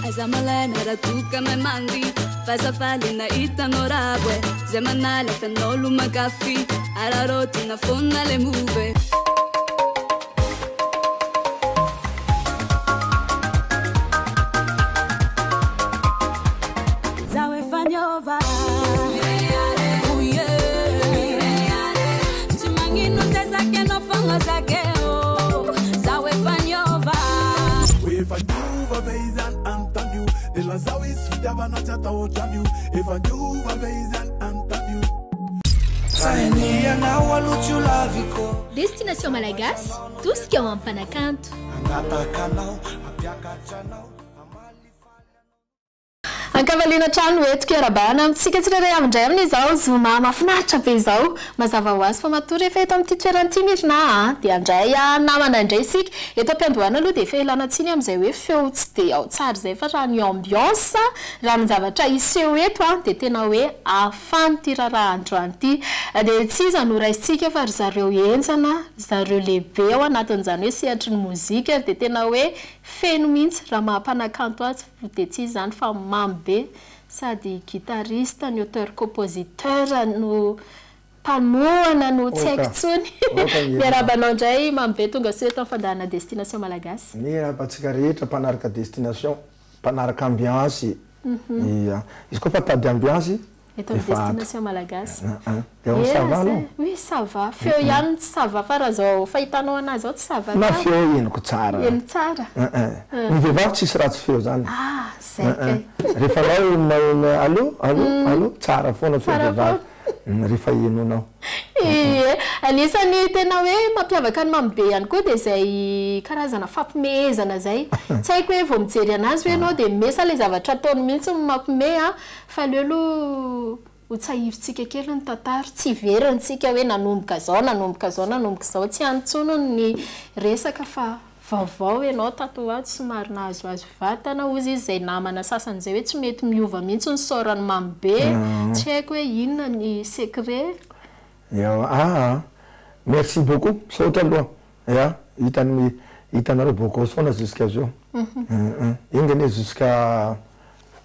azamalena ratuka mamandi fazafali na itanorabwe zemanala fenolu magafi araroti na fonna le muve zawe fanyova timanginu zake no fanga zake zawe fanyova if I do vavezan antamyu de la zawis fidavana chata otamyu if I do vavezan antamyu Sainia na waluchu laviko Destination Malagasy, tout ce qui est en Panacanto. Angata kanao apiaka chanao Ankavalina trano eto arabana amintsika tsirairay amindray amin'izao zoma mafinaritra be izao mazava ho azy fa matory efa eto amin'ity toerana ity mirina dia andray namana indray isika eto ampiandohana aloha dia efa ilana tsiny amin'izay hoe feo tsy dia ao tsara izay fa raha ny ambiance raha ny zavatra iseho eto dia tena hoe afamy ity raharaha androany ity dia tsy izy anoraisitsika fa ry zareo enjana zareo lehibe ao anatin'izany hoe sehatry ny mozika dia tena hoe feno mihitsy raha mahampanakanto azy dia tsy izy zany fa mamy be sady guitariste ny auteur compositeur no mpanoana no tsy haiko tsony miarabanao ndray mamy be tonga so eto fandahana destination malagasy miarabantsika rehetra mpanaraka destination mpanaraka ambiance izy koa fa tady ambiance eto destination malagasy ça va non oui ça va feo ihany tsy ça va fa raha zao fahitanao anazy ao tsy ça va na feo eniko tsara eny tsara ny vehivavy tsisy ratsy feo zany zay kay rehefa nao allo tsara foana feo vehivavy rehefa enonao anisany tena hoe mampiavaka ny mamy be ihany koa dia zay karazana fampimehezana zay tsy haiko hoe vao mijery anazy hoe anao dia mesa le zavatra ataony mihitsy mampime fa aleo aloha ho tsahivontsika kely ny tantara tsy veryntsika hoe nanomboka zao tsy antsono ny resaka fa vaovao ianao tato ato somary nahazoazo vatana ozy izy zay namana sasany zay hoe tsy mety miova mihitsy ny saorany mamy be tsy haiko hoe inona ny secret merci beaucoup saotra aloha hitanareo bocos foana jusqu'à zao ingany jusqu'à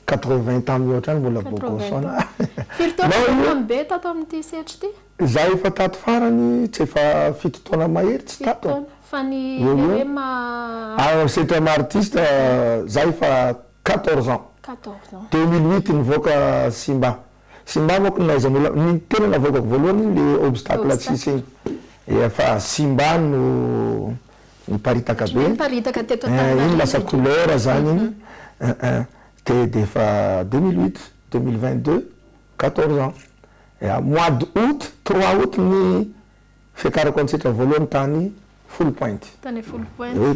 80 ans mihoatra any mbola bocos foana mamy be tato amin'ity sehatry ity za efa tato farany tsy efa fito taona mahery tsy tato fa ny hoe septième artiste za efa 14 ans 2008 nivoaka Simba moko naizan'olona ny tena navoakako voalohany le obstacle tsisy igny efa Simba no niparitaka be iny lasa couleur zany igny de efa 2008 2022 14 ans mois d'août 3 août ny fiakarako antsika voalohany tany full point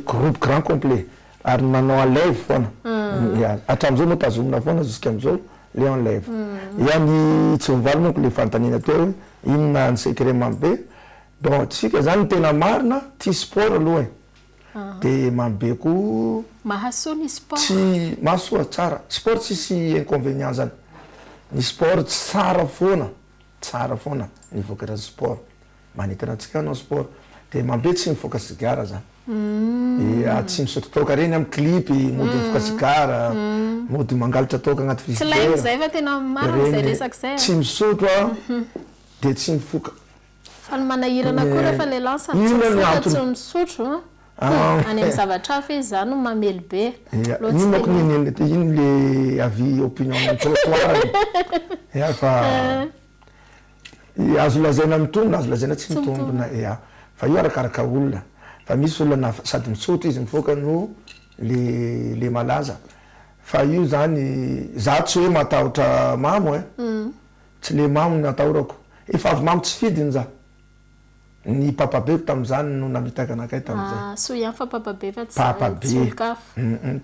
groupe grand complet ary nanao enlève foana hatram'izao moa tazomina foana jusqu'am'izao le enlève yani tsy mivaly monko le fantanina teo hoe inona ny secret mamy be donc tsika zany tena marina ty sport aloha de mamy be ko mahasoa ny sport tsy mahasoa tsara sport tsisy inconvénient zany ny sport tsara foana nivoaka raha sport manetana antsika anao sport de mamy be tsy mivoaka sigara zany tsy misotro toka reny amin'ny clip mody mivoaka sigara mody mangalatra toka agnaty frigidaire tsy misotro de tsy mifoka fa ny manahirana koa rehefa le lansa tsy misotro any amin'ny zavatra hafa izy zany mamely be iny moko iny le avis opinion amin'ny trottoir fa azo lazaina mitondra azo lazaina tsy mitondrona fa io arakaraka olona fa misy olona sady misotro izy mifoka no le malaza fa io zany za tsy hoe matahotra mamo tsy le mamo ny atahorako efa avy mamo tsy fidiny za ny papabeko tam'izany no namitaka anakay tam'izay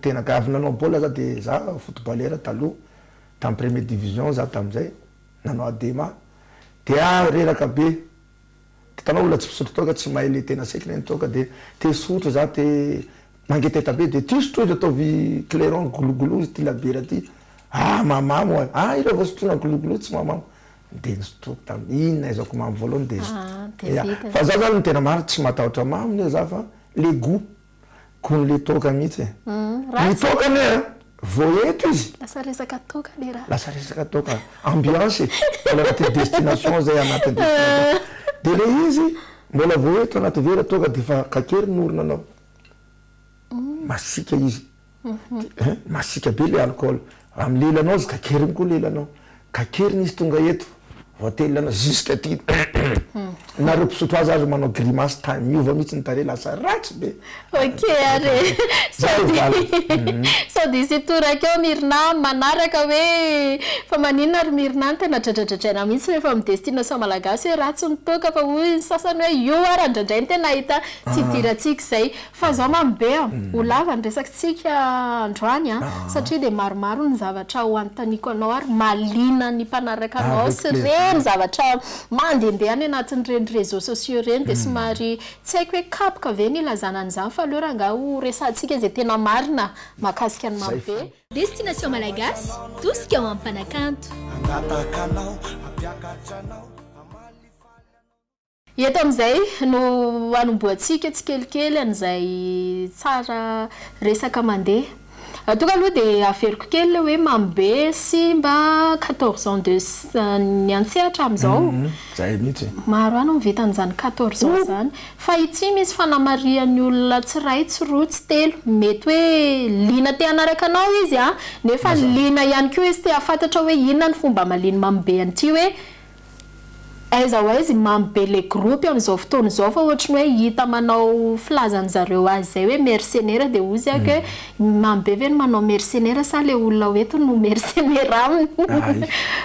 tena ka avy nanao bola za de za footballeur taloha tam premier division za tam'izay nanao adema de reraka be tanao olona tsy misotro toka tsy mahay le tena seky reny toka de te sotro za te mangeteta be de ty sotrozy ataovy clairon gologolo izy ty labera ty mamamo ira vao sotrona gologolo tsy mamamo de nisotroko inona izako mamy voalohany de fa za zany tena maro tsy matahotra mamony za fa le goût kon le toka mihitsy ny tokany voeto izy lasa resaka toka le raha lasa resaka toka ambiance anaty destination zay anaty destination de le izy mbola voeto anaty vera toka de fa kakery norona anao masika izy masika be le alcool amy lelanao izy kakery koa lelanao kakery izy tonga eto voatelana jusque ty nareo pisotro azy azy manao grimace time miova mihitsy nitare lasa ratsy be ok are sady isy torakeo mirina manaraka hoe fa maninona ary mirina ny tena dradradradraina mihitsy rehefa amy destination malagasy hoe ratsy nitoka fa hoy sasany hoe io ary andraindray ny tena hita tsy diratsika zay fa zao mambe ho lava ny resakitsika androany satria de maromaro ny zavatra ho antaniko anao ary malina ny mpanaraka anao sy reny zavatra mandehandeha any anatin'ireny réseaux sociaux reny de somary tsy haiko hoe kapoka ve ny ilazana an'izany fa aleo raha nga ho resantsika zay tena marina mahakasika ny mambe. Destination Malagasy, tosika ao ampanakanto. Eto amizay no anomboantsika tsikelikely an'izay tsara resaka mandeha. Tonga aloha de averiko kely hoe mambe sy mba 14 ans de ny antsehatra amizao zay mihitsy maro ano mivita an'izany 14 ans zany fa itsy misy fanamarian'ny olona tsy ray tsy roa tsy telo mety hoe lina te hanaraka anao izy nefa lina ihany koa izy te hafantatra hoe inona ny fomba maliny mambe an'ity hoe aiza ho aizy mambe le groupe am'izao fotoana zao fa ohatry ny hoe hita manao filazany zareo azy zay hoe mercenaire de ozy ake mambe ve ny manao mercenaire sa le olona hoeto no mercenaire aminy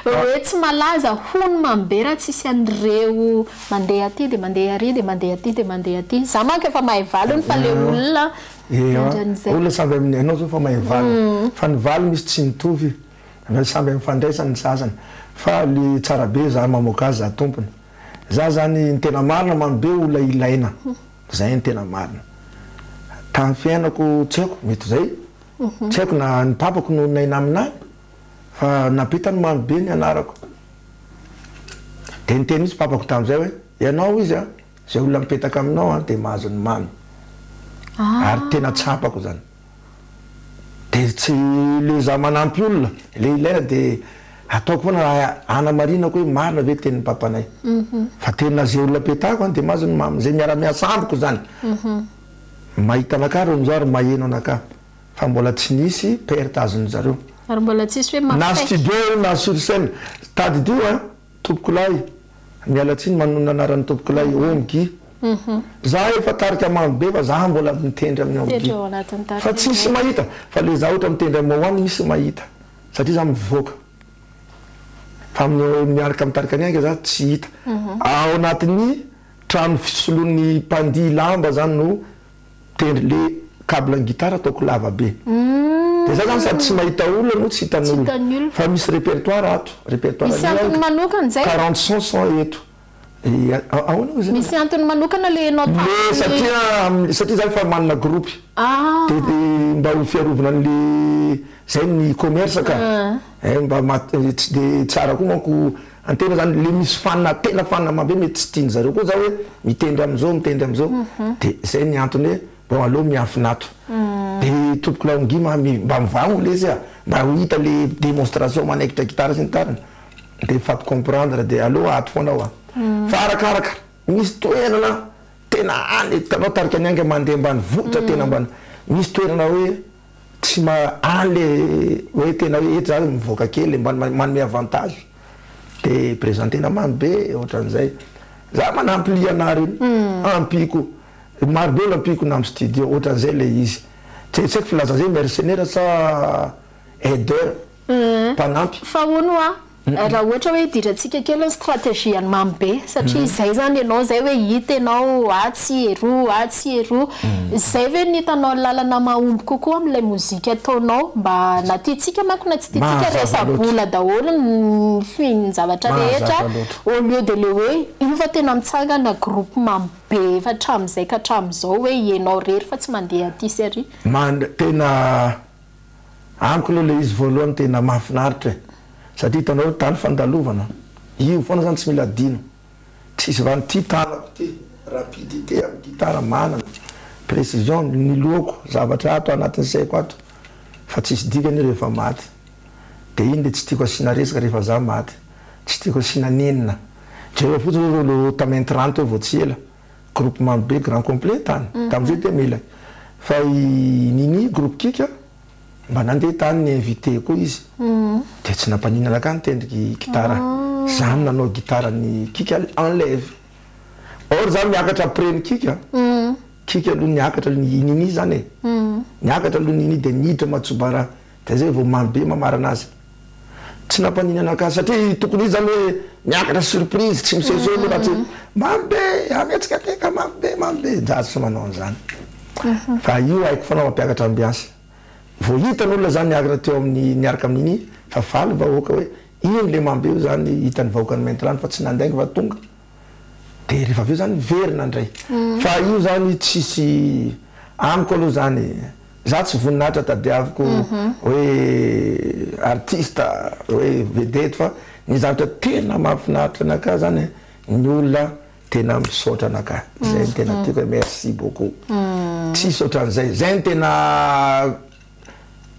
hoe tsy malaza hony mambe raha tsisy an'ireo mandeha aty de mandeha ary de mandeha aty de mandeha aty za manko efa mahay valony fa le olona olona samby amin'ny anao zao fa mahay valony fa ny valo misy tsy nitovy samby mifandraisany ny sasany fa le tsara be za mamoaka azy za tompony za zany ny tena marina mambe olona ilaina zay ny tena marina tamin'ny fiainako tsy haiko mety zay tsy haiko na ny papako no naina aminahy fa napitany mambe ny anarako de niteny izy papako tamin'izay hoe ianao izy zay olona mipetaka aminao de mahazo ny mamy ary tena tsapako zany de tsy le za manampy olona le ilaina de ataoko foana raha anamarinako hoe marina ve tenin'ny papanay fa tena zay olona petako de mahazo ny mamy zay miara-miasa ambiko zany mahita anaka reo amizao ary maheno anaka fa mbola tsy nisy perte azony zareo ary mbola tsisy hoe na studio na sur scène tady dio tompoko lay mialatsiny manona anarany tompoko lay omgy za efa tarika mambe fa za mbola mitendry amin'ny omgy fa tsisy mahita fa le za ohatra mitendry amin'ny hoany misy mahita satria za mivoaka fa miaraka mitarika any ange za tsy hita ao anatin'ny trano fisoloan'ny mpandi lamba zany no tendry le câble ny gitara ataoko lava be de za zany sady tsy mahita olona no tsy hitan'olona fa misy répertoire ato répertoire 40 chansons eto misy antony manokana le satria za efa manana groupe de mba ho fiarovana an'le zay ny commerce ka mba tsy de tsara koa manko antena zany le misy fanina tena fanina mambe mety tsy tiany zareo koa za hoe mitendry am'izao de zay ny antony hoe bon aloha miafinato de tompoko laongy mba mivagno le izy mba ho hita le démonstration manaikitra gitara sy ny tariny de faty comprendre de aloha ato foana ao fa arakaraka misy toerana tena any tanao tarika any ange mandeha mbany vohitra tena mbany misy toerana hoe tsy any le hoe tena hoe eto za mivoaka kely mbany manome avantage de présentena mamy be ohatran'izay za manampy liana reny ampiko maro be lampiko na amy studio ohatran'izay le izy tsy haiko filaza zay mercenaire sa aider mpanampy fa ono raha ohatra hoe diratsika kely stratégie any mamy be satria zay zany ianao zay hoe hita ianao atsy ero zay ve nitanao lalana mahomby kokoa am'ilay mozika ataonao mba na tiatsika manko na tsy tiatsika resa-bola daholo ny zavatra rehetra au lieu de le hoe io fa tena mitsangana groupe mamy be fa hatram'izay ka hatram'izao hoe ianao rery fa tsy mandeha aty sy ary tena amiko aloha le izy voalohany tena mahafinaritra satria hitanao tany fandalovana io foana zany tsy mila dino tsisy vany ty tanako ty rapidité amin'ny gitara manana précision ny loko zavatra ato anatin'ny saiko ato fa tsisy dikany rehefa maty de iny le tsy tiako asina resaka rehefa za maty tsy tiako asina nenina dreo fotsiny lo tamenty rano teo vao tsy ela groupement be grand complet tany tam'izay de mila fa nini groupe kika mba nandeha tany ny invité koa izy de tsy nampaninana ka nitendriky gitara zany nanao gitara ny kika enlève or za miakatra après ny kika kika aloha niakatra nini zany e niakatra aloha nini de niditra matsobara de zay vao mambe mamara anazy tsy nampaninana ka satria tokony izy zany hoe miakatra surprise tsy miseso lo raha tsy mambe ametsika teka mambe jazy sy manao an'izany fa io haiko fanao mampiakatra ambiansy vao hitan'olona zany niakatra teo amin'ny niaraka amin'iny fa valy vahoaka hoe ino le mambe io zany hitany vahoaka ny maintrano fa tsy nandaingy va tonga de rehefa aveo zany verina ndray fa io zany tsisy amiko aloha zany za tsy voninahitra tadiaviko hoe artiste hoe vedette fa ny zavatra tena mahafinaritra anaka zany ny olona tena misaotra anaka zay ny tena tiako hoe merci beaucoup tsisy ohatran'izay zay ny tena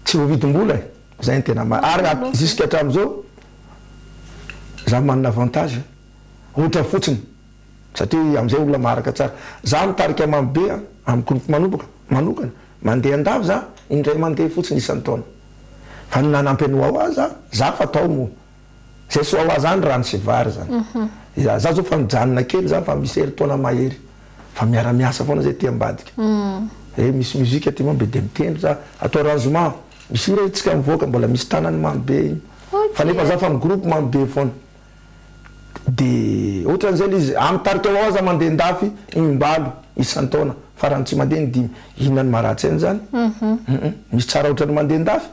tsy voavidim-bola zay ny tena ary jusqu'à hatram'izao za manana avantage ohatra fotsiny satria am'izay olona maharaka tsara za mitarika mambe amin'ny groupe manokana mandeha andavy za indray mandeha fotsiny isan'ny taona fa nanampy any oaoa za fatao mo zay sy oaoa zany rano sy vary zany za zao fa mijanona kely za fa misy hery-taona mahery fa miara-miasa foana zay tiambadika misy muzika ty mambe de mitendry za atao arrangement misy ira tsika mivoaka mbola misy tanany mambe igny fa nefa za fa ny groupe mambe foana de ohatran'izay le izy amitarika oaoa za mandeha ndafy imbalo isan'ny taona farany tsy mandeha ny dimy inona ny maharatsy ainy zany misy tsara ohatrany mandeha ndafy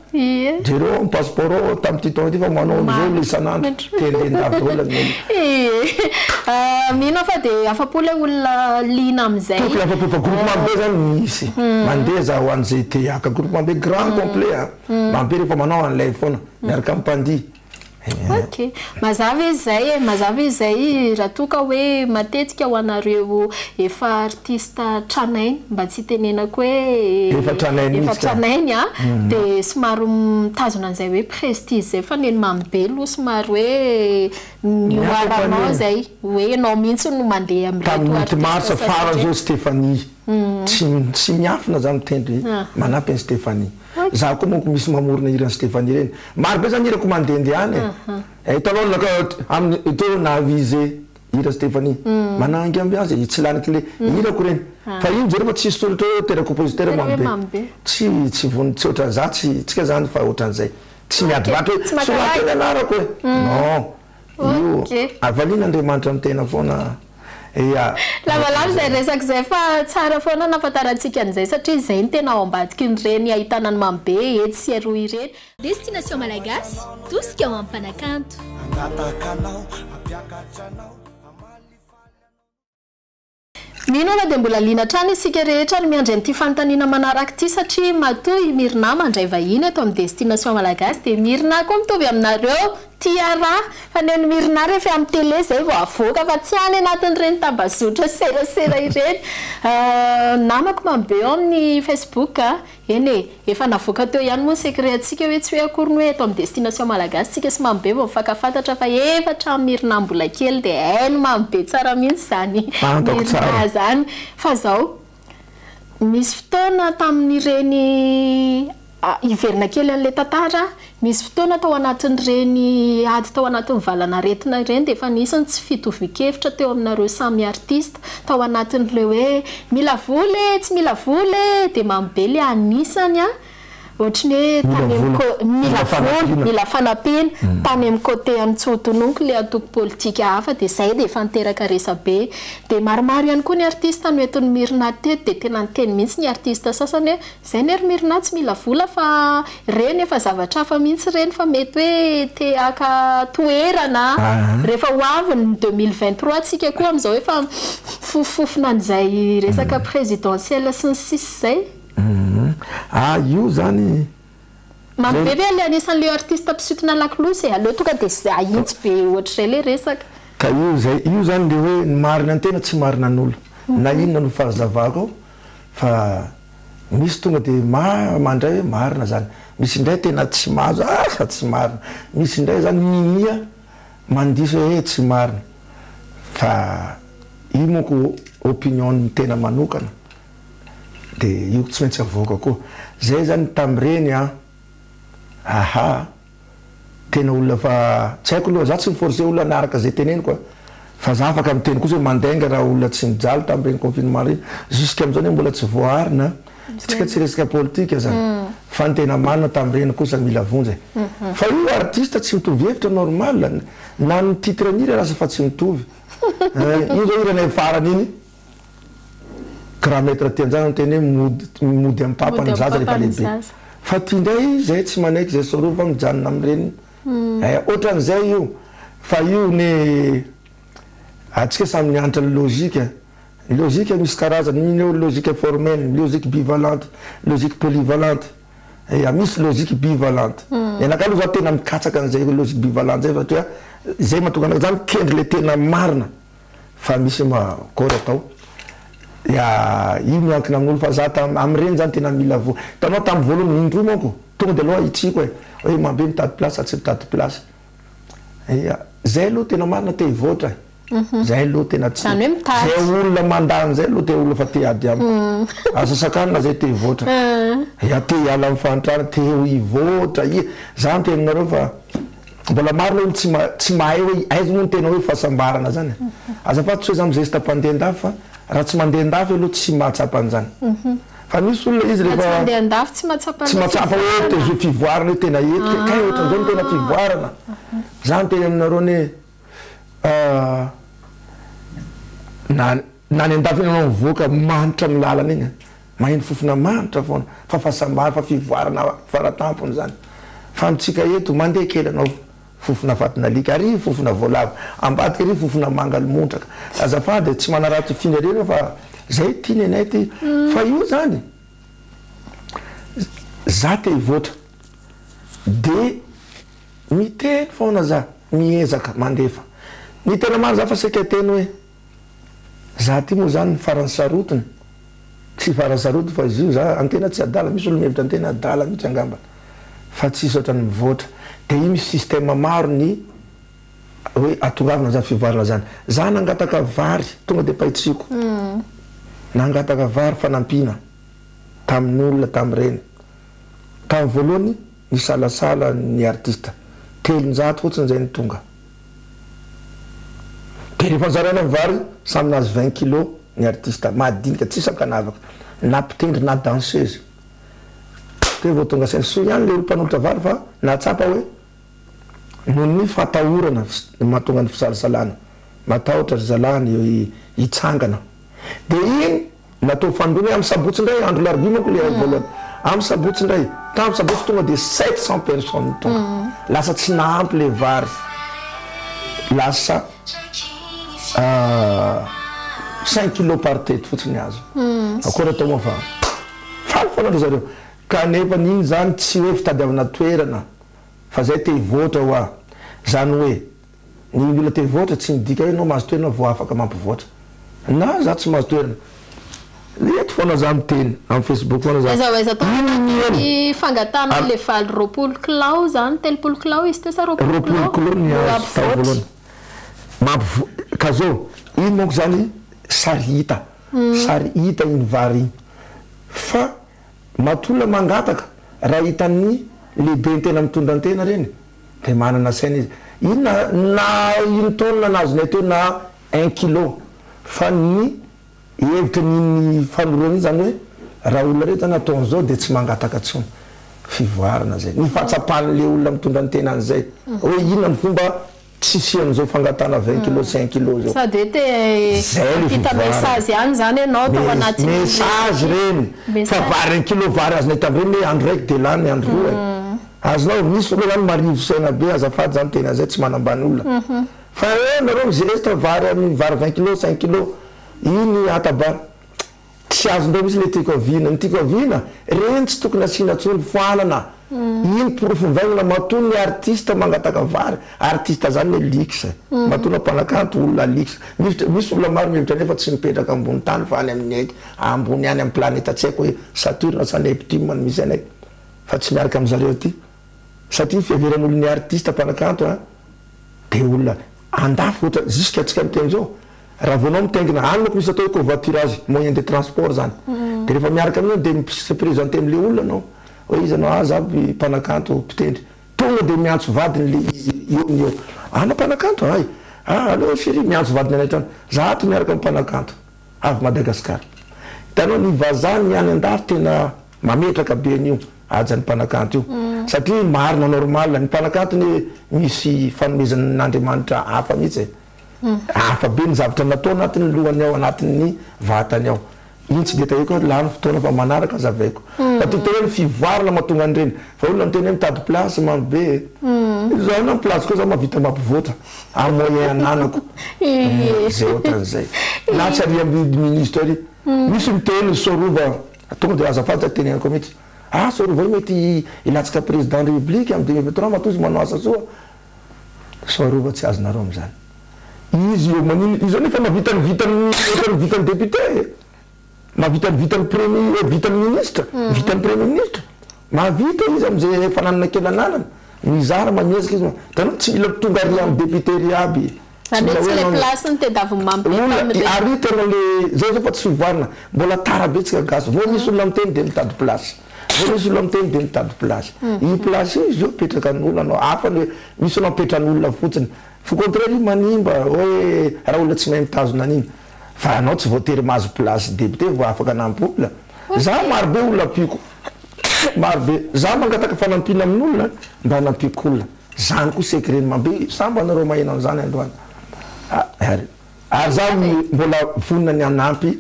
de reo passeport tamin'ity taona ty fa manao am'izao le isan'andro tendeha ndafy olana mino fa de afapo le olona lina am'izay tokony afapo fa groupe mambe zany misy mandeha za ho an'izay te aka groupe mambe grand complet mambe rehefa manao an'lay foana miaraka am'mpandi ok mazava izy zay raha toka hoe matetika ho anareo efa artiste tranainy mba tsy tenenako hoe efa tranainy de somary mitazona an'izay hoe prestige zay fa neny mamibelo somary hoe nioaranao zay hoe anao mihitsy no mandeha am'reto marsa farany zao Stéphanie tsy miafina za mitendry manampy any Stéphanie za koa monko misy mamorona hirany Stéphanie reny maro be zany hirako mandehandeha any hitanao amin'ny teo navize hira Stéphanie manangy ambiance tsy laniky le hirako reny fa io jereo fa tsisy tolatra hoe tena compositeur mambe tsy vony tsy ohatran' za tsika zany fa ohatran'izay tsy miadivatra hoe sorateny anarako hoe non io avalina Andriamanitra amin'ny tena foana lavalava zay resaka zay fa tsara foana nafantarantsika an'izay satria zay ny tena ao ambadiky nyreny ahitanany mambe etsy sy aroa ireny Destination Malagasy tosika ao ampanakanto minona de mbola lina trany isika rehetra ny miandry an'ity fanontaniana manaraka ity satria matoy Mirna mandray vahiny ato amin'ny Destination Malagasy de Mirna koa mitovy aminareo tiara fa neny Mirna rehefa amin'ny télé zay vao avoaka fa tsy any anatin'ireny tambazotra serasera ireny namako mambe eo amin'ny Facebook eny efa navoaka teo ihany moa secret atsika hoe tsy hoe akory hoe eto amin'ny Destination Malagasy tsika sy mambe vao mifankafantatra fa efa hatramin'ny Mirna mbola kely de hainy mambe tsara mihitsy zany Mirna zany fa zao misy fotoana tamin'ireny iverina kely an'le tantara misy fotoana tao anatin'ireny ady tao anatin'ny valanaretina ireny de efa nisany tsy fitovikevitra teo aminareo samy artiste tao anatin'le hoe mila voly tsy mila voly de mambe le anisany ohatriny hoe mila fanampina tany amin'ny côté Antsotononko le atoko politika hafa de zay de efa niteraka resabe de maromaro ihany koa ny artiste no entin'ny Mirna teto de tena niteny mihitsy ny artiste sasany hoe zay nery Mirna tsy mila vola fa reny efa zavatra hafa mihitsy reny fa mety hoe te aka toerana rehefa ho avy ny 2023 tsika koa am'izao efa fofofona an'izay resaka présidentielle sy ny sisy zay io zany mambe ve le anisan'le artiste mpisotona lakolosy aleo tonga de ahitsy be ohatr'izay le resaka ka io zany le hoe ny marina ny tena tsy marina n'olo na inona no fahazavako fa misy tonga de mandray hoe marina zany, misy indray tena tsy mahazo tsy marina, misy indray zany minia mandiso hoe tsy marina. Fa io moko opinion tena manokana de io tsy maintsy avoaka koa. Zay zany tam'ireny tena olona fa tsy haiko aloha za tsy miforce olona anaraka zay teneny koa, fa za afaka miteny kosa hoe mandenga raha olona tsy mijaly tam'ireny confinement reny jusqu'à am'izany hoe mbola tsy voarina tsika tsy resaka politika zany fa ny tena manina tam'ireny kosa mila vonjy. Fa io artiste tsy mitovy hevitra normal na ny titre ny rasa fa tsy mitovy. Io zao irana farany iny grametre tianjana teny hoe mody amin'ny papany zaza rehefa lehibe. Fa ty ndray zay tsy manaiky zay sorova fa mijanona amin'ireny. Ohatran'izay io fa io ny atsika samy mianatra ny logika. Logika misy karazany, ino logika formelle, logique bivalente, logique polyvalente. Misy logique bivalente. Anaka aloha za tena mikatsaka an'izay logique bivalente zay satria zay mahatonga anaka zany kendry le tena marina fa misy makory atao. Io miankina amin'olo fa za am'ireny zany tena mila vo. Tanao tamin'ny voalohany indroa manko tonga de aloha itsiko hoe mambe mitady place tsy mitady place. Zay aloha tena marina te hivoatra. Zay aloha tena tsy zay olona mandany zay aloha te olona fa te ady amiko. Asa sakanina zay te hivoatra. Te hiala amin'ny fanitrana te hivoatra. Za ny teninareo fa mbola marina olo tsy mahay hoe aiza moa ny tena hoe fahasambarana zany. Azafady tsy hoe za mizay sy tampandeha-ndafy fa raha tsy mandeha-ndafy aloha tsy mahatsapa an'izany. Fa misy olona izy rehefa tsy mahatsapa hoe te zo fivoarana hoe tena etika kay ohatran'izao ny tena fivoarana. Za ny teny aminareo ny na ny an-dafy iny anao mivoaka manitra amin'ny lalana iny maheno fofona manitra foana fa fahasambarana fa fivoarana faratampony zany. Fa amitsika eto mandeha kely anao fofona fatinalika ary fofona voalavo ambadika ary fofona mangalomontraka. Azafady tsy manarato finerena fa zay tiany anay ty. Fa io zany za te hivoatra de miteny foana za miezaka mandefa. Ny tena maro za fa saika teny hoe za ty moa zany farany sarotiny tsy farany sarotiny fa izy io za antena tsy adala. Misy olo mihevitra antena adala mihitsy angamba fa tsisy ohatrany mivoatra. De io misy système maro ny hoe atongavana zany fivoarana zany. Za nangataka vary tonga de paitsiko nangataka vary fanampina tamin'ny olona tamin'ireny. Tamin'ny voalohany ny salasala ny artiste 300 fotsiny zay ny tonga. De rehefa nizaraina ny vary samy nazy 20 kilo ny artiste madinika tsisy amkanavaka na mpitendry na danseuse. De vao tonga sainy so ihany le olo mpanolotra vary fa natsapa hoe noho ny fatahorana mahatonga ny fisalasalana matahotra ry zalany hitsangana. De iny natao fandroana amin'ny sabotsy indray andro larobia manko le voalohany amin'ny sabotsy indray tamin'ny sabotsy tonga de 700 personnes tonga. Lasa tsy nahampy le vary, lasa 5 kilos par tête fotsiny azo. Akory atao moa fa faly foana zareo. Kanefa n'iny zany tsy hoe fitadiavana toerana fa zay te hivoatra hoa. Zany hoe ny olona te hivoatra tsy midika hoe anao mahazo toerana vao afaka mampivoatra. Na za tsy mahazo toerana. Eto foana za miteny amin'ny Facebook foana za. Aiza tao fangatana le valy 20 kilao zany 30 kilao izy te sa 20 kilao ny tao voalohany. Ka zao iny monko zany sary hita. Sary hita iny vary iny. Fa matolona mangataka raha hitan'ny lehibe ny tena mitondra ny tena reny de manana saina izy. Iny na iny taona nazonay teo na 1 kilo fa ny hevitra ny fanorona iny zany hoe raha olona rehetra nataon'izao de tsy mangataka tsony. Fivoarana zay. Ny fatsapan'le olona mitondra ny tena an'izay. Hoe inona ny fomba tsisy an'izao fangatana 20 kilo 5 kilo zao. Sady hoe te hita message ihany zany ianao tao anaty message reny. Fa vary 1 kilo vary azonay tamin'ireny hoe andro raiky de lany andro roa. Azonao misy olo zany marivo saina be azafady zany tena zay tsy manambany olona. Fa nareo mizestra vary amin'ny vary 20 kilo 5 kilo iny atabary. Tsy azondreo misy le tiako avina. Ny tiako avina reny tsy tokony asiana tsony foanana iny porofomvagnana matony artiste mangataka vary artiste zany hoe lix matona mpanakanto olona lix misy olona maro mihevitra nefa tsy mipetraka ambony tany fa any amin'ny ambony any amin'ny planeta tsy haiko hoe Saturne sa Neptune misy anay fa tsy miaraka amin'zareo ty satria fiheveran'olony artiste mpanakanto de olona andafy ohatra jusqu'à tsika miteny zao raha vonao mitengina any moko misy atao hoe covoiturage moyen de transport zany de rehefa miaraka aminao de se présenter am'le olona anao hoe izy anao za mpanakanto mpitendry tonga de miantso vadiny le eo ny eo ana mpanakanto ay allo chérie miantso vadiny anay trano za to miaraka amin'ny mpanakanto avy Madagasikara hitanao ny vazany any andafy tena mametraka be an'io ajany mpanakanto io satria marina normal ny mpanakanto ny misy fanomezan'Andriamanitra hafa mihitsy hafa be ny zavatra natao anatin'ny lohany ao anatin'ny vatany ao iny tsy de tahiko lany fotoana fa manaraka zavaiko fa toteny fivoarana mahatonga an'ireny fa olona miteny hoe mitady place mamy be zaho na place koa za mahavita mampivoatra amoyen ananako zay ohatran'izay na tsy aria ministre ary misy miteny Sorova tonga de azafady tenenako mihitsy Sorova mety ilatsika président de république amin'ny 2023 matozy manao asa soa Sorova tsy azonareo am'zany izy io manino izy nefa mavitany vitany député mavitany premier vitany ministre vitany premier ministre mavita izy am'izay fananana kelananana mizara mamezaka izy tanao tsy mila tonga ary amin'ny député ry aby aritana le zay fa tsy fivoarana mbola tara be tsika gasy vo misy olona miteny de mitady place vo misy olona miteny de mitady place i place izy io petraka n'olona anao hafa le misy olona petran'olona fotsiny fo contraire manimba hoe raha olona tsy mahay mitazona an'iny fa anao tsy voatery mahazo place député vo afaka anampy olona za marobe olona apiko marobe za mangataka fanampina amin'olona mba hanampiko olona zany koa secret mabe sambo anareo maheno an'izany androany ary za mbola vonina ny anampy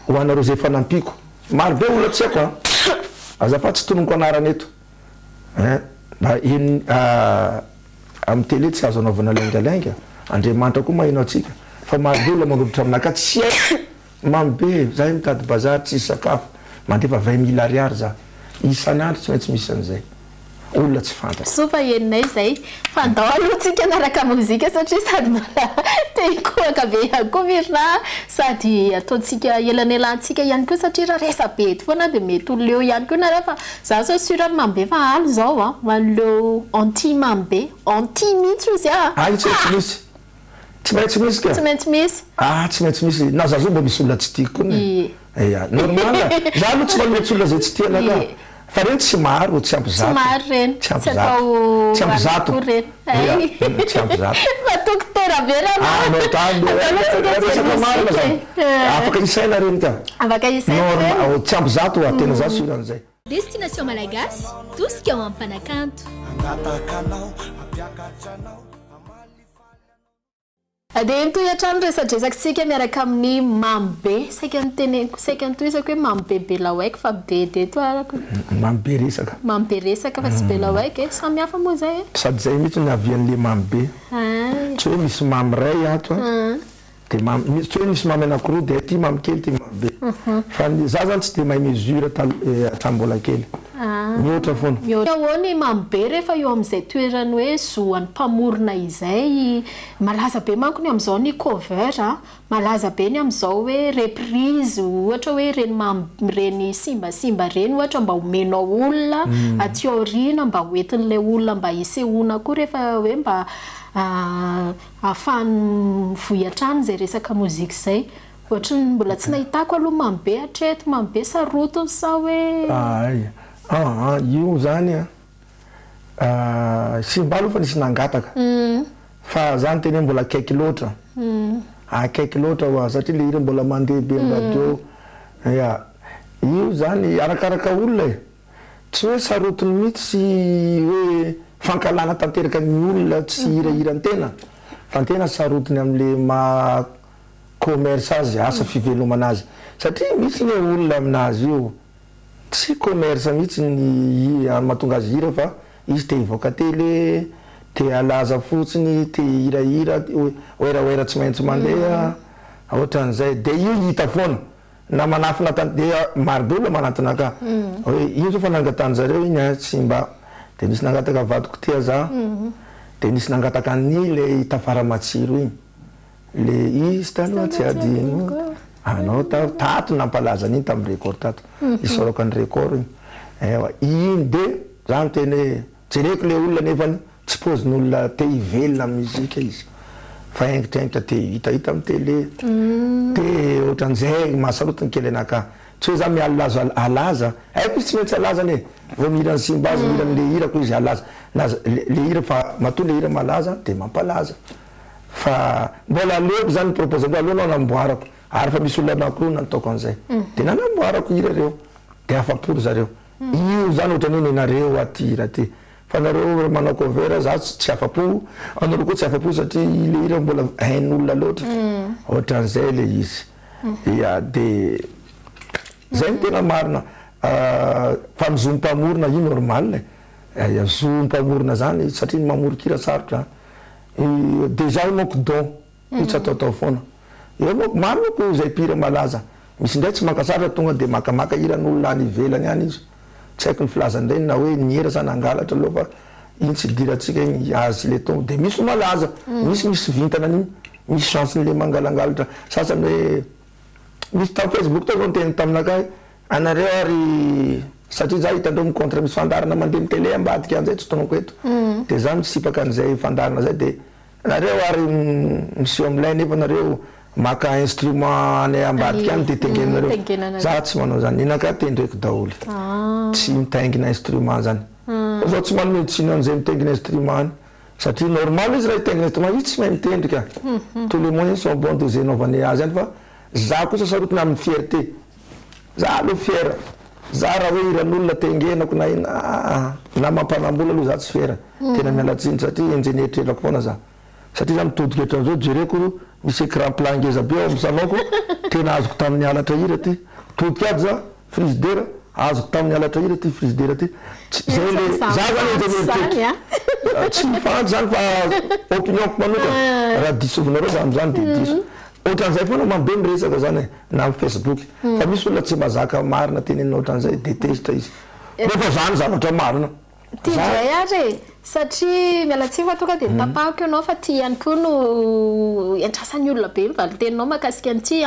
ho anareo zay fanampiko marobe olona tsy haiko azafa tsy tononoko anarany eto mba iny amin'ny télé tsy azo anaovana lengalenga Andriamanitra koa maheno atsika fa marobe olona magoditra aminaka tsy haiko mambe za mitady bazary tsy sakafo mandefa 20 000 ariary za isan'andro tsy maintsy misy an'izay olona tsy fantatra sofa eninay zay fandao aloha tsika naraka mozika satria sady mbola te-ikoaka be ihany koa mirina sady ataontsika elanelantsika ihany koa satria raha resa be eto foana de mety olona eo ihany koa nareo fa za zao surany mambe fa alo zao manleo anti mambe anti mihitsy izy tsy misy tsy maintsy misy ka tsy maintsy misy tsy maintsy misy na za zao mba misy olona tsy tiako koa eya normal za aloha tsy manmetsy olona zay tsy tianaka fa reny tsy maro tsy ampy zato maro reny tsy ampy zato tsy ampy zato tsy ampy zato matokotera be afaka isaina reny ka afaka isaina tsy ampy zato tena za suran'izay Destination Malagasy, tout ce qui est en Panacanto. Dia mitohatrano resadresakitsika miaraka amin'ny mambe saika nyteneniko saika nytoisako hoe mambe belaoaiky fa be de to arako mambe resaka mambe resaka fa tsy belaoaiky samy hafa moa zay sady zay mihitsy ny avian'le mambe tsy hoe misy mamy ray ato de tsy hoe misy mamy anankiroa de ty mamy kely ty mambe fa za zany tsy de mahay mesure hatrambola kely mihoatra foana ahoany mambe rehefa eo amin'izay toerany hoe zoan'ny mpamorona izay malaza be manko ny amin'izao ny cover malaza be ny amin'izao hoe reprise ohatra hoe reny simbasimba reny ohatra mba homenao olona aty aoriana mba hoentin'ilay olona mba hisehoana koa rehefa hoe mba ahafahany vohiatrany zay resaka mozika zay ohatry mbola tsy nahitako aloha mambe hatreto mambe sarotony sa hoe io zany simba aloha fa nisy nangataka fa zany teny mbola akaiky loatra akaiky loatra satria le hira mbola mandeha be radio io zany arakaraka olona tsy hoe sarotiny mihitsy hoe fankalana tanteraka ny olona tsy hirahirantena fa tena sarotiny am'le ma commerce azy asa fivelomana azy satria misy ny olona aminazy io tsy commerce mihitsy ny mahatonga azy hira fa izy te hivoaka tele te alaza fotsiny te hirahira oeraoera tsy maintsy mandeha ohatran'izay de io hita foana na manafina de marobe olona manatinaka hoe ino zao fa nangatany zareo iny tsy mba de nisy nangataka vadiko tia za de nisy nangataka any le tafara matsiro igny le izy taloha tsy adino anao tato nampalaza an'iny tamin'ny record tato isorako any record igny ewa igny de za miteny jereko le olona nefany tsy pozin'olona te hivelona amin'ny muzika izy fa engitreingitra te hitahita amin'ny télé te ohatran'izay mahasarotiny kely anaka tsy hoe za mialaza alaza haiko izy tsy maintsy alazany vao mirany simba azy mirany le hirako izy alaza le hira fa matoa le hira malaza de mampalaza fa mbola aleoko zany propose mbola aloha namboarako ary fa misy olona anankiroa nataoko an'izay de nanamboarako hira reo de afapory zareo io zany ohatrany hoe nareo aty hira ty fa nareo manao cover za tsy afapo anareo koa tsy afapo satria le hira mbola hain'olona loatra ohatran'izay le izy ia de zay ny tena marina fa ny zoom-pamorona io normal zoom-pamorona zany satria ny mamorikira sarotra déjà io manko don io tsy ataotao foana eo manko maro manko zay pira malaza misy ndray tsy makasaratra tonga de makamaka hiran'olona any ivelany any izy tsy haiko ny filazan'ireny na hoe nihera sa nangalatra aloha fa iny tsy diratsika igny azy le tonga de misy malaza misy vintana an'iny misy chance le mangalangalatra sasany hoe misy tam Facebook tao zao nyteny taminakay anareo ary satria za hitandreo micontre misy fandarana mandeha my télé ambadika an'izay tsy tonoko eto de za misipaka an'izay fandarana zay de nareo ary miseo amilay nefa nareo maka instrument any ambadika any de tengenareo za tsy manao zany inaka tendreko daholy tsy mitaingina instrument zany zao tsy manome tsino an'izay mitaingina instrument any satria normal izy raha hitaingina instrument izy tsy mahay mitendrika tous les moyens sont bons de zénovany azy any fa za kosa sarotiny amin'ny fierté za aloha fiera za raha hoe hiran'olona tengenako na ina na mampanambola aloha za tsy fiera tena mialatsiny satria enjenehitrelako foana za satria za mitodika hatran'izao jereko misy écran plan ngeza be ao amisanako tena azoko tamin'ny alatra hira ty todika aby za frigidaire azoko tamin'ny alatra hira ty frigidaire ty zay le za zany enjenehitrety tsy mifanty zany fa opinionko manoka raha disovinareo za am'zany de diso ohatran'izay foana mambe miresaka zany na amin'ny Facebook fa misy olona tsy mazaka marina tenenina ohatran'izay deteste izy nefa zany zavatra marina tiandray ary satria mialatsiny fa tonga de tapahako ianao fa ty ihany koa no entrasan'ny olona be mivaliteninao makasika an'ity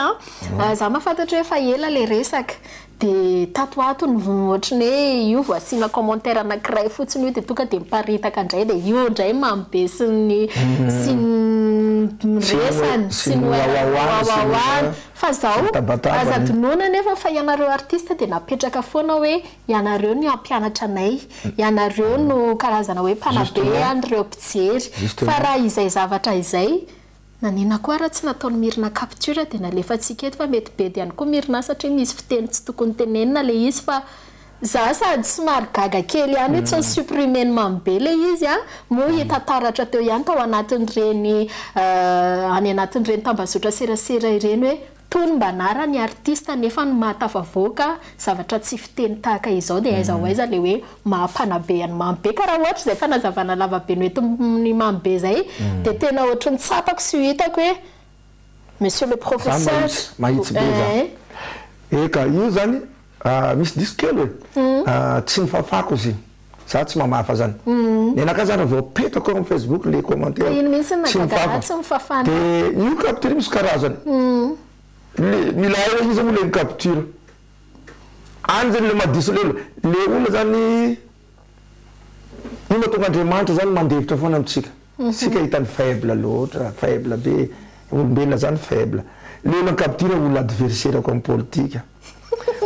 za mahafantatra hoe fa ela le resaka de tato ato ny ohatrany hoe io voasina commentaire anankiray fotsiny io de tonga de miparitaka indray de io indray mambe sy ny resany sy ny wawawan fa zao aza donona nefa fa ianareo artiste de napetraka foana hoe ianareo ny ampianatra anay ianareo no karazana hoe mpanabe an'ireo mpijery fa raha izay zavatra izay nanina koa raha tsy nataony mirina capture de nalefatsika eto fa mety be de ihany koa mirina satria misy fiteny tsy tokony tenenina le izy fa za sady somary gaga kely ihany hoe tsy ny supprimeny mambe le izy mo hitataratra teo ihany tao anatin'ireny any anatin'ireny tambazotra serasera ireny hoe tony mba nara ny artiste nefa ny mahatafavoaka zavatra tsy fiteny tahaka izao de aiza hoaiza le hoe mahampanabe any mambe ka raha ohatra zay fanazavana lavabe ny eto ny mambe zay de tena ohatra ny tsapako sy hitako hoe monsieur le professeur mahitsy be za eka io zany misy diso kely hoe tsy nifafako izy za tsy mamafa zany ny anaka zany vao petako amin'ny Facebook le commentaire tsy mifafa de io capture misy karazany mila hoe izy moa le capture any zany le madiso lelo le olona zany ino tonga Andriamanitra zany mandevitra foana amitsika sika hitany faible loatra faible be olombelona zany faible le olona capture olona adversaire ko amin'ny politika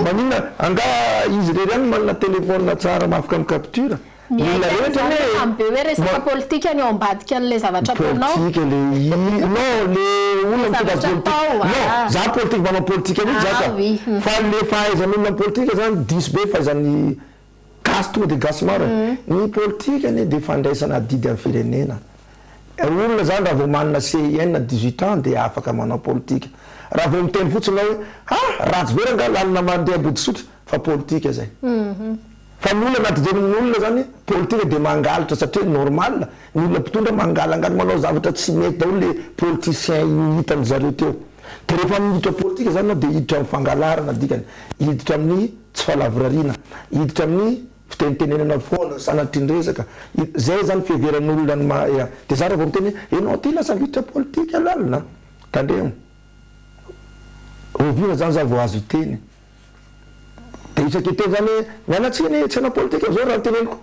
manina anga izy rery any manana téléphone tsara mafaka amin'ny capture mila rehetra ambe hoe resaka politika ny ao ambadika an'le zavatra ataonao politika le non le olona politika za politika manao politika ny zaka fa le fahaizan'olona politika zany diso be fahaizany gasy tonga de gasy maro ny politika ny de fandraisana didy amin'ny firenena olona zany raha vao manana CIN 18 ans de afaka manao politika raha vao miteny fotsiny hoe ratsy be ranga lalina mandeha ambodisotra fa politika zay fa ny olona anaty jenon'ny olona zany politika de mangalatra satria normal ny olona mpitondra mangalangala manao zavatra tsy mety daholo le politicien hitany zareo teo de rehefa miditra politika zany de hiditra amin'ny fangalarana dikany hiditra amin'ny tsy falavorariana hiditra amin'ny fitenitenenana foana sanatrindresaka zay zany fiheveran'olona de za raha vao miteny enao ty lasa litra politika lalina tandremo ovina zany za vao azo iteny de isaky teny zany hoe mianatsiny tsy ana politika zao raha teneniko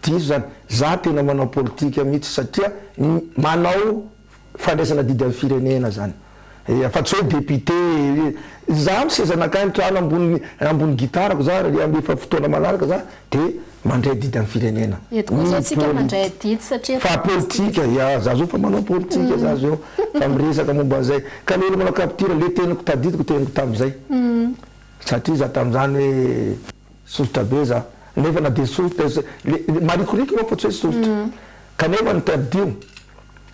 diso zany za tena manao politika mihitsy satria manao fandraisana didy amin'ny firenena zany fa tsy hoe député za misezanakany trano ambony gitarako za efa fotoana manaraka za de mandray didy amin'ny firenena fa politika ya za zao fa manao politika za zao fa miresaka momba an'izay ka le manao capture le teniko tadidiko teniko tam'izay satria za tam'izany hoe sosotra be za nefa na de sosotra marikoriko moa fa tsy hoe sosotra kanefa nitadio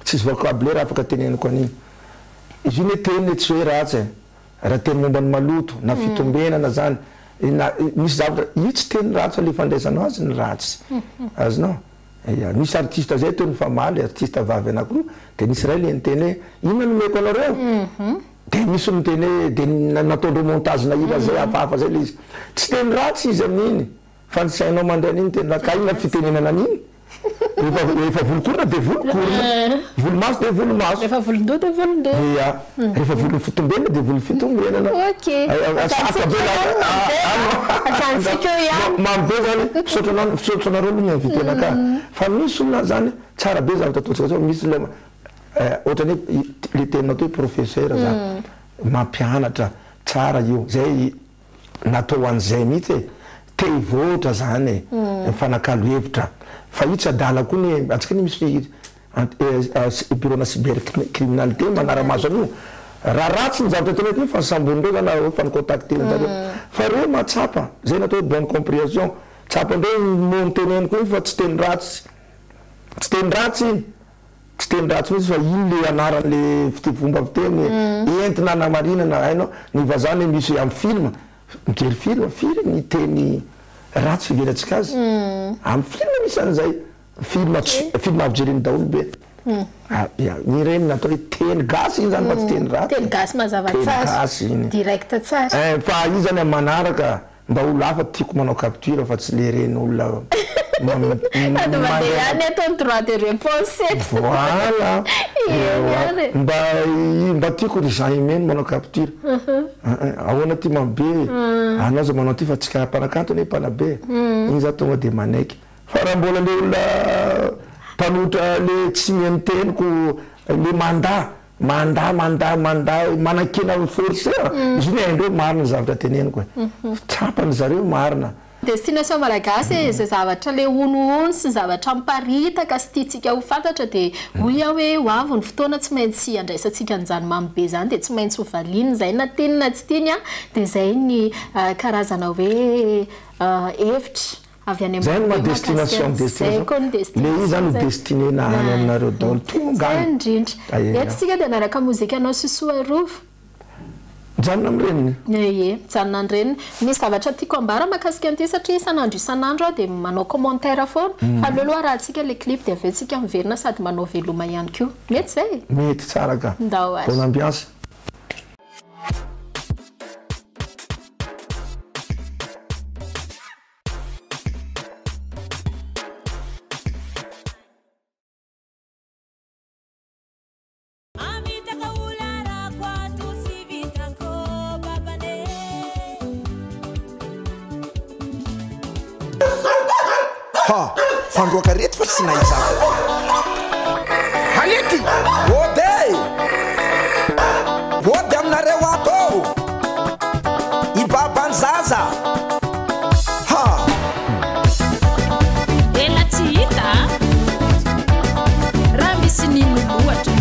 tsisy vocabulaire afaka teneniko an'iny izy iny teny tsy hoe ratsy raha teny momba ny maloto na fitombenana zany misy zavatra io tsy teny ratsy le fandraisana azy ny ratsy azonao misy artiste zay tony famaly artiste vavy anakiroa de nisy ray le niteny hoe inona nomeko anareo de misy miteny hoe de nataondreo montage na ira zay hafahafa zay le izy tsy teny ratsy izy amin'iny fa nisainao mandray an'iny teny ka ina fitenenana an'iny rehefa volokorona de volokorona volomaso de volomaso rehefa volondoha de volondoha ia rehefa volo fitombenana de volo fitombenana mambe zany fisotranareo aloha miavitena ka fa misy olona zany tsara be zavatra ataontsika zao misy le ohatrany hoe le teninao to hoe professeur zany mampianatra tsara io zay natao an'izay mihitsy te hivoatra zany fanakalo hevitra fa io tsy adala koa ny atsika ny misy bureau-na cybercriminalité manara-maso an'io raha ratsy ny zavatra teneko io fa nisambonindreo zany hoe fa nicontactenareo fa reo matsapa zay natao hoe bonne compréhension tsapandreo no niteneny koa fa tsy teny ratsy tsy teny ratsy iny tsy teny ratsy mihitsy fa iny le anaran'le fomba fiteny entina namarinana hainao ny vazany misy amin'ny film mijery film firy ny teny ratsy fivelatsika azy amin'ny film misy an'izay film avijereny daholo be ny reny natao hoe teny gasy iny zany fa tsy teny ratsy teny gasy mazava tsara iny direct tsara fa io zany manaraka mba olo hafa tiako manao capture fa tsy le reny olona voilà mba tiako ry Jean Himene manao capture ahoana ty mabe anao za manao ty fa tsika mpanakantony mpanabe iny za tonga de manaiky fa raha mbola le olona mpanotra le tsy mianteniko le manda manakena forceur izy iny haindreo marina zavatra teneniko tsapany zareo marina destination malagasy zay zavatra le ono sy zavatra miparitaka sy tiatsika ho fantatra de hoy aho hoe ho avy ny fotoana tsy maintsy andraisantsika an'izany mamy be zany de tsy maintsy ho valiny zay na teny na tsy teny de zay ny karazana hoe hevitra avy any zay ma destination le io zany destiné na any aminareo daholo tonga indrindra etsitsika de anaraka mozika anao sosoa rovo janona am'reniny janona an'reniny misy zavatra tiako ambara mahakasika an'ity satria isan'andro de manao commentaire foana fa aleoloha raha atsika le clip de avetsika miverina sady manao veloma ihany koa mety zay mety tsara ka bonne ambiance fandroaka rety fa tsy nahizako halety ody aminareo ato ibabany zaza ela tsy hita raha misy nino loatra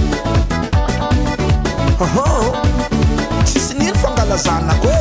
tsisy nino fangalazanako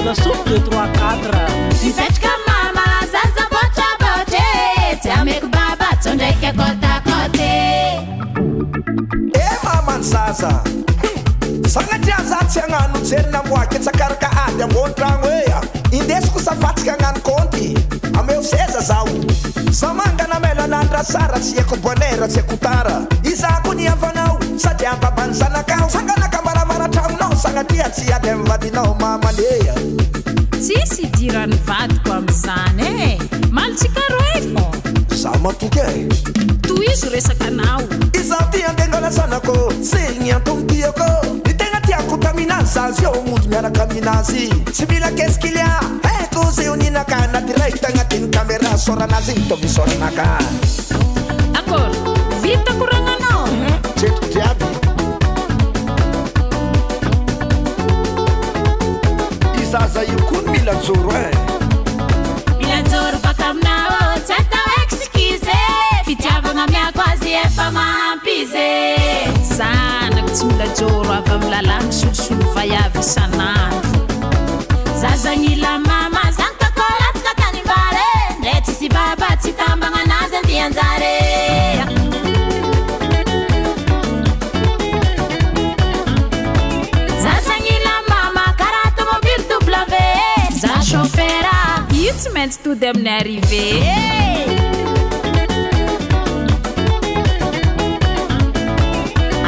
la soupe de 3-4. Mipetraka mama zaza botrabotre tsy ameko baba tsondraiky akotakoty. Maman zaza sanatria za tsy hagnano jery namoaky tsakaraka ady ambony tragno ea indesiko safatsika hagnano konty ameo seza zao samangana melanandra sara tsy haiko bonera tsy haiko tara izako ny avanao sady ampabany zanakao sanganaka maramara tramonao sanatria tsy ady amy vadinao mamanea tsisy idirany vadiko am'izany e malitsika roe fô za matoky e toizo resaka anao izaho ty andengana sanako segny antomtiako ny tegna tiako taminazy zazy eo mody miaraka aminazy tsy mila kesikilya haiko zay oninaka anaty tagnatiny caméra soranazy igny tovy soranaka d'accord vita koragnanao tretiko jiaby izaza io koa ny mila joro e mila joro baka aminao tsy atao excuse fitiavagna miako azy efa mahampize zanako tsy mila joro avy amy lalàna solosolo vaiavy isanandro zazagnila mama zany kakolatsika tany mbare ndre tsisy baba tsy tambagna anazy andy anjare zazagnila mama karaha tomobile W za chauffeur io tsy maintsy tody amin'ny arrivé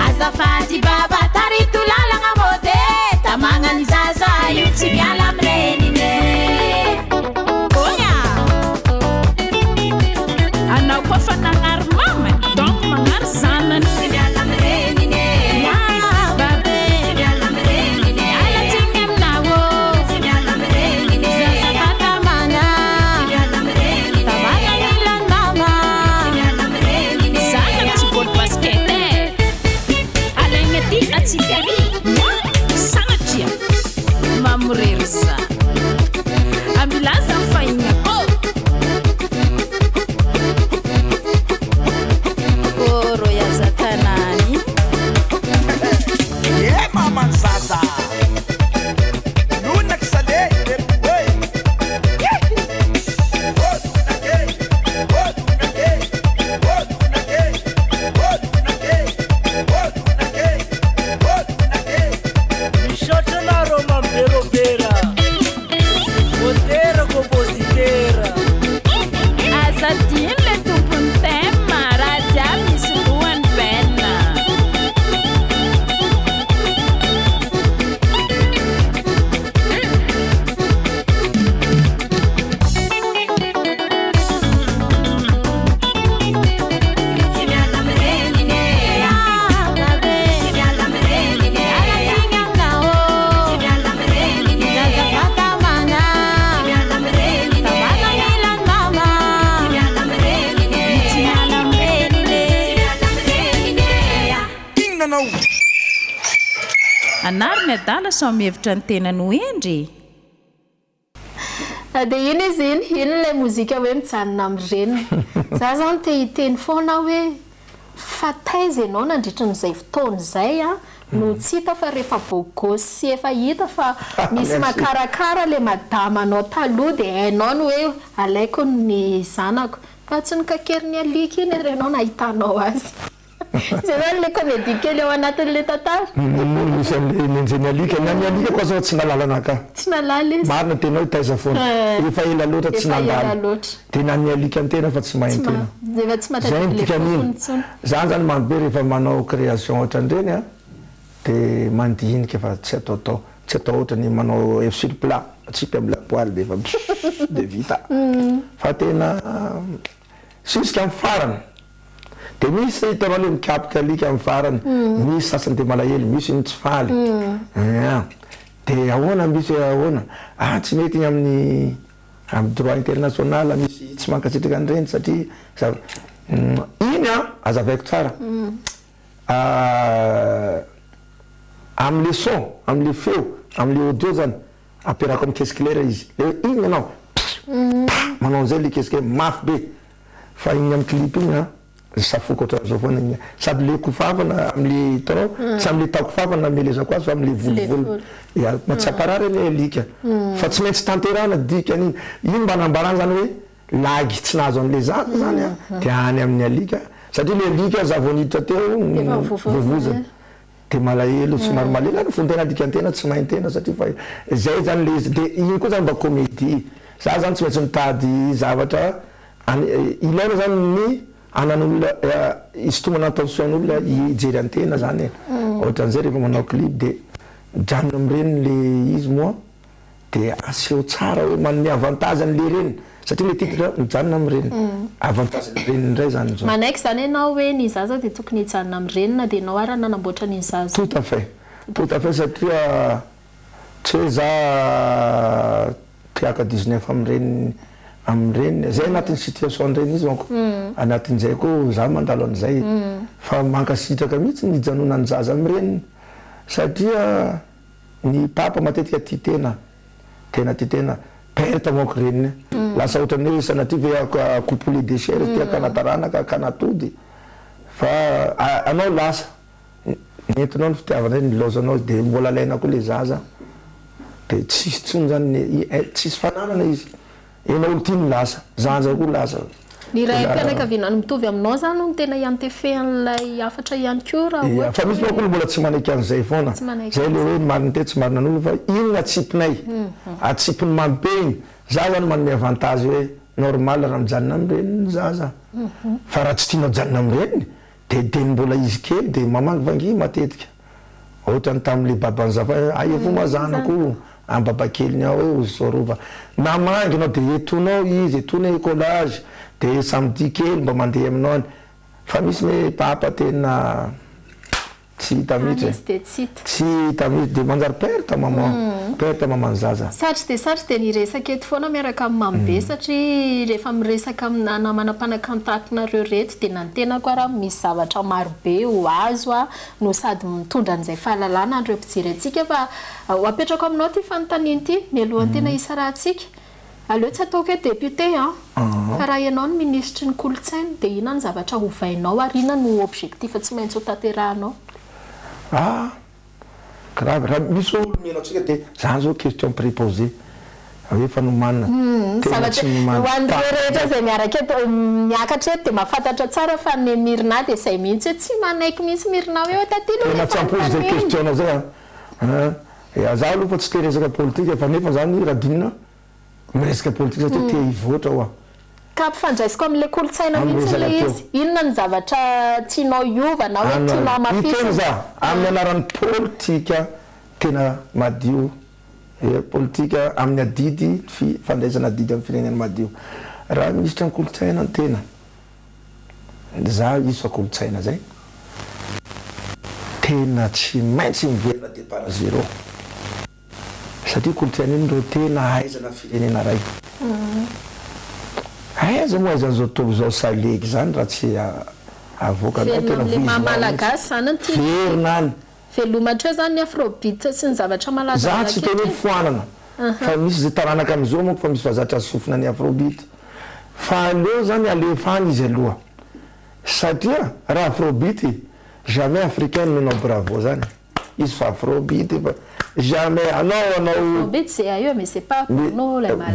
azafady baba tarito lalagna mode tamagnany zaza io tsy miala amrenine oya anao koa fa nagnary mama donc magnary zanany tsy miala amrenine babe tsy miala amrenine alatsiny aminao tsy miala amrenine zazafatamana tsy miala amrenine tamagnanilany mama tsy miala amrenine zanako tsy bôly basket e alaigna ty atsikary sanatria mamorery za ambilaza mifahigna koro yazatanany maman zaza lunak sale Mishotana Roma Beropera Botera compositera azadiny le tompony tema raha jiaby misy roany bena tsy miala amrenine babe tsy miala amrenine alatsiny aminao tsy miala amrenine zazafatamana tsy miala amrenine tamagnanilany mama tsy miala amrenine tsy miala amrenine tsy miala amrenine ingnanao anary ny adala sao mihevitra ny tenany hoendry dia iny izy iny ilay mozika hoe mijanona am'ireny za zany te hiteny foana hoe fa taiza ianao nandritra n'izay fotoana izay a no tsy hita fa rehefa bogosy sy efa hita fa misy makarakara le madama anao taloha dia hainao ny hoe alaiko ny zanako fa tsy nikakery ny alika iny ary ianao nahitanao azy zay zany le comédie kely ao anatin'le tantara misy an'le nenjeny alika na ny alika koa zao tsy nalalana ka tsy nalala izy marina tenao hitaiza foana efa ela loatra tsy nandalo dia na ny alika ny tena fa tsy mahay tena efa tsy zay ny dikan'iny zany zany mandobe rehefa manao création ohatran'ireny a dia mandinika fa tsy ataotao tsy atao ohatra ny manao ef sur plat atsipy amin'ny lapoaly dia efa dia vita fa tena jusqu'à amin'ny farany dia misy hitanao le mikapoka alika amin'ny farany misy sasany dia malahelo misy ny tsy faly dia ahoana misy ahoana tsy mety amin'ny droit international misy tsy mankasitraka an'ireny satria iny azavaiko tsara amin'le son amin'le feo amin'le audio zany ampiarako amin'ny kesklera izy igny anao manao an'izay le keske mafy be fa igny amin'ny clip igny safoko ohatran'izao foana igny sady le kofavana am'le tanao tsy am'le takofavana amelezako azy fa am'le volovolo tsy aparary le alika fa tsy maintsy tanterana dikany iny mba nambarana zany hoe lagy tsy nahazo an'le zaza zany de any amin'ny alika satria le alika zavoniditra teo vovozany de malahelo somary malahelo any fon-tena dikantena tsy maintena satria fa zay zany le izy de iny koa zany mba comédie za zany tsy maintsy mitady zavatra ilaina zany ny anan'olona isotomana attention'olona hijery antena zany ohatran'izay rehefa manao clip de janona am'ireny le izy moa de aseho tsara hoe manome avantage an'le reny satria le titre mijanona am'ireny avantage reny indray zany zao manaiky zany ianao hoe ny zaza de tokony hijanona am'renina de ianao ara nanamboatra ny zaza tout à fait satria tsy hoe za triaka 19 am'ireny zay anatin'ny situation reny izy manko anatin'izay koa za mandalo an'izay fa mankasitraka mihitsy ny janona ny zaza am'ireny satria ny papa matetika titena perte manko reniny lasa ohatrany hoe sanatria ve couple déchets tia kanataranaka kanatody fa anao lasa nentinao ny fitiavana ny lozanao de mbola laina koa le zaza de tsisy tsony zany tsisy fananana izy enao olo tiany lasa zanja koa lasa ny ray mpianakaviana mitovy aminao zany no tena iantefehan'ilay afatra ihany koa raha fa misy manko mbola tsy manaiky an'izay foana zay le hoe mariny te tsy marina an'olo fa iny atsipinay atsipiny mampe igny za zany manome avantage hoe normal raha mijanona am'ireny zaza fa raha tsy tianao janona am'ireny de mbola izy kely de mamangivangy matetika ohatrany tam'le babanzafa aia fo mazanako ambabakeliny ao hoe osorova namanginao de etonao izy etona écolage de samedi kely mba mandeha aminao any fa misy hoe papa tena tsy hita mihitsy tsy hita mihitsy de manjary perte maman zaza sarotry de niresaka eto foana miaraka amin'ny mambe satria rehefa miresaka amina namana mpanakantatinareo reto de nantenako raha misy zavatra marobe ho azo no sady mitondra an'izay fahalalana andreo mpijery atsika fa apetrako aminao ty fanontaniana ty mialohan'ny tena isa rahantsika aleo tsy ataoko hoe député fa raha ianao ny ministry ny kolotsaina de ina ny zavatra hovainao ary ina no objectif tsy maintsy ho tanterahanao grave raha misy olo mihaino atsika de zany zao question préposé hoe fanomanina hoan'ireo rehetra zay miaraka eto miakatra eto de mahafantatra tsara fa ny mirina de zay mihitsy hoe tsy manaiky mihitsy mirina hoe tena tsy ampody zay question zay za aloha fa tsy te resaka politika fa nefa zany radinina miresaka politika satria te hivoatra oa ka ampifandraisiko am'le kolotsaina mihitsy le izy inona ny zavatra tianao iovana hoe tianao mafisy za amin'ny anaran'ny politika tena madio politika amin'ny adidy fandraisana adidy amin'ny firenena madio raha ministra ny kolotsaina ny tena za izy fa kolotsaina zay tena tsy maintsy miverina départ zéro satria kolotsaina iny reo tena aizana firenena ray aiza moa aizan'izao tontolo zao salegy zany raha tsy avoaka malagasy zany verina any velomatra hoe zany ny afrobeat sy ny zavatra malaza za tsy teny hoe foanana fa misy zay taranaka am'izao manko fa misy vazatra sofina ny afrobeat fa aleo zany alefany izy aloha satria raha afrobeat jamais africain menao bravo zany izy fa afrobeat fa jamais anao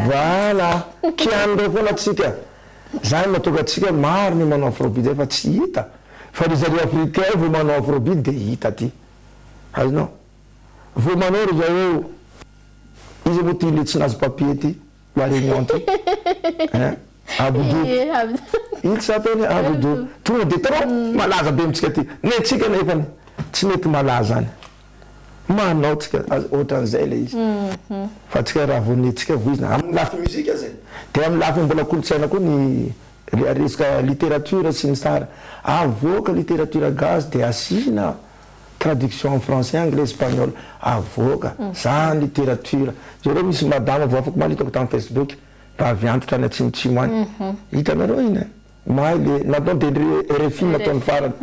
voilà kian'ireo foana atsika zany mahatonga atsika maro ny manao afrobeat zay fa tsy hita fa ry zareo africain vo manao afrobeat de hita ty azonao vo manao ry zareo izy moa ty le tsy nazo papier ty la réunion ty aboudou iny tsy ataony aboudou tonga de trop malaza be amitsika ty netsika nefany tsy mety malaza any manao tsika ohatran'izay le izy fa tsika raha vonetsika voizina amin'ny lafy muzika zay de amin'ny lafy mbola kolotsaina koa ny resaka littérature sy ny sara avoaka littérature gasy de asina traduction en français anglais espagnol avoaka zany littérature zareo misy madame vo afaka mahitako tamin'ny Facebook mba avy antitra any atsimotsimo any hitanareo iny mahay le natao de RFI nataony farany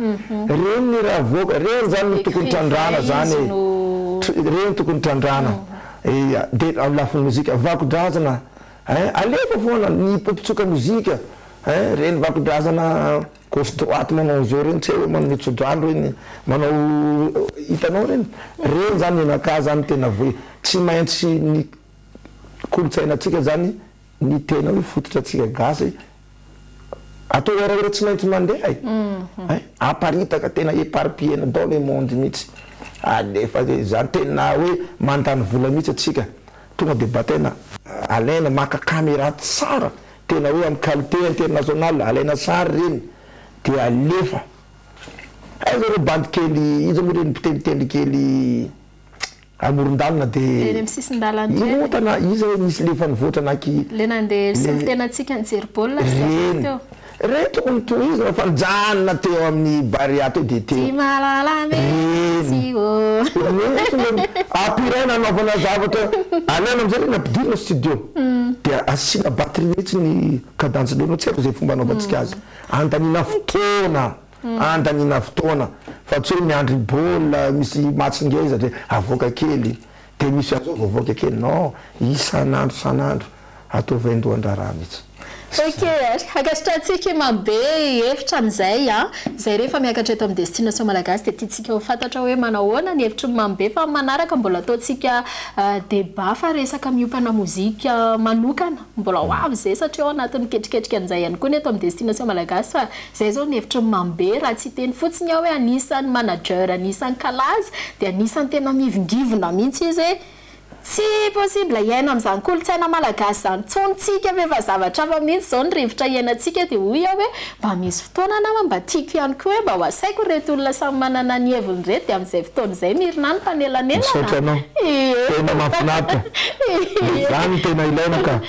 reny raha avoaka reny zany no tokony trandrana zany reny tokony trandrana de amin'ny lafiny muzika vakodrazana alefa foana ny popitsoka muzika reny vakondrazana gauche droite manao zao reny tsy hoe manao tsodrano reny manao hitanao reny zany naka zany tena voe tsy maintsy ny kolotsainatsika zany ny tena hoe fototratsika gasy atao raha tsy maintsy mandeha aparitaka tena éparpillé dans le monde mihitsy alefa zany tena hoe mandany vola mihitsy atsika tonga de batena alaina maka caméra tsara tena hoe amin'ny qualité internationale alaina sary reny de alefa aiza reo bandy kely izy moa reny mpitendritendry kely amoron-dalana de otana izy hoe misy lefa nivoatra anaky le nandeha sy tena atsika nijery baolina teo re tokony tohizy raha fanjanona teo amin'ny bariat eo de teo apiraina anaovana zavatra alaina amizay reny ampidirina studio de asina batterie mihitsy ny kadantsylona tsy haiko zay fomba anaovantsika azy andanina fotoana fa tsy hoe miandry baolina misy matsingeza de avoaka kely de misy azo avoaka kely non isanandro atao vaindohan-draraha mihitsy ok akasitratsika mambe hevitra amizay zay rehefa miakatra eto amin'ny destination malagasy de tiatsika ho fantatra hoe manahoana ny hevitry mambe fa manaraka mbola ataotsika débat fa resaka miopana mozika manokana mbola ho avy zay satria ao anatin'ny ketriketrika an'izay ihany koa ny eto amin'ny destination malagasy fa zay zao ny hevitry mambe raha tsy teny fotsiny ao hoe anisan'ny manager anisan'ny kalazy de anisan'ny tena mivingivina mihitsy izy tsy possible iaina am'izany kolotsaina malagasy zany tsontsika ve fa zavatra fa mihitsy zao ny rivotra iainantsika de hoy aho hoe mba misy fotoana nama mba tiako ihany koa hoe mba ho asaiko reto olona samy manana ny heviny reto de am'izay fotoana izay mirina ny tanelanelana tena mahafinaritra zany tena ilaina ka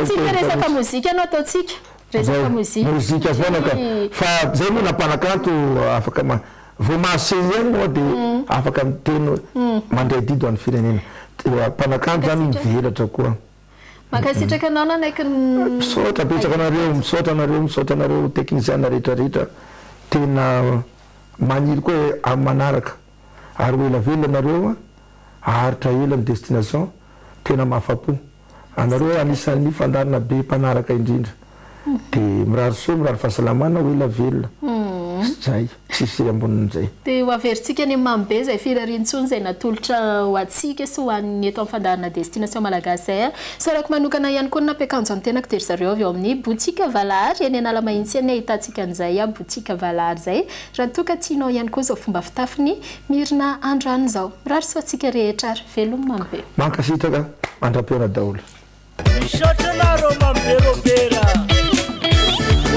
tsika resaka mozika anao ataotsika resaka mozika foana ka fa zay moa napanakanto afaka vao mahaseny moa de afaka miteny mandray dido amin'ny firenena mpanakanto zany mivelatra koa makasitraka anao nanaiky misaotra betsaka anareo misaotra anareo teknisiana rehetrarehetra tena maniry koa hoe amin'ny manaraka ary ho elavelona anareo aharitra ela ny destination tena mahafapo anareo anisan'ny fandarina be mpanaraka indrindra de mirary soa mirary fahasalamana ho elavelona zay tsisy ambonin'izay de ho averintsika ny mambe zay firariantsony zay natolotra ho atsika sy ho an'ny eto amin'ny fandarana destination malagasy zay sorako manokana ihany koa napiakanjo amin'ny tenako tery zareo avy eo amin'ny botika valary eny anala mahitsy any ahitantsika an'izay botika valary zay raha toka tianao ihany koa zao fomba fitafiny mirina androany zao mirary soatsika rehetra ary velony mambe mankasitraka mandram-piona daholo misaotranareo mamberobera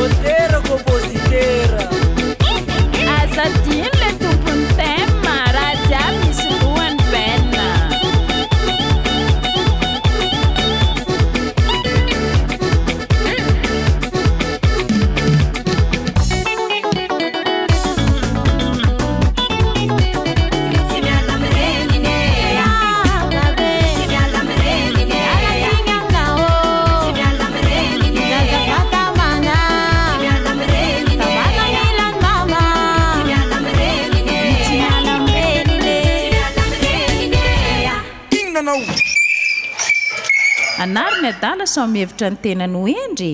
otera compositera Asadin le tumpun tema raja misuruan pena anariny adala samy hevitra ny tenany ho endry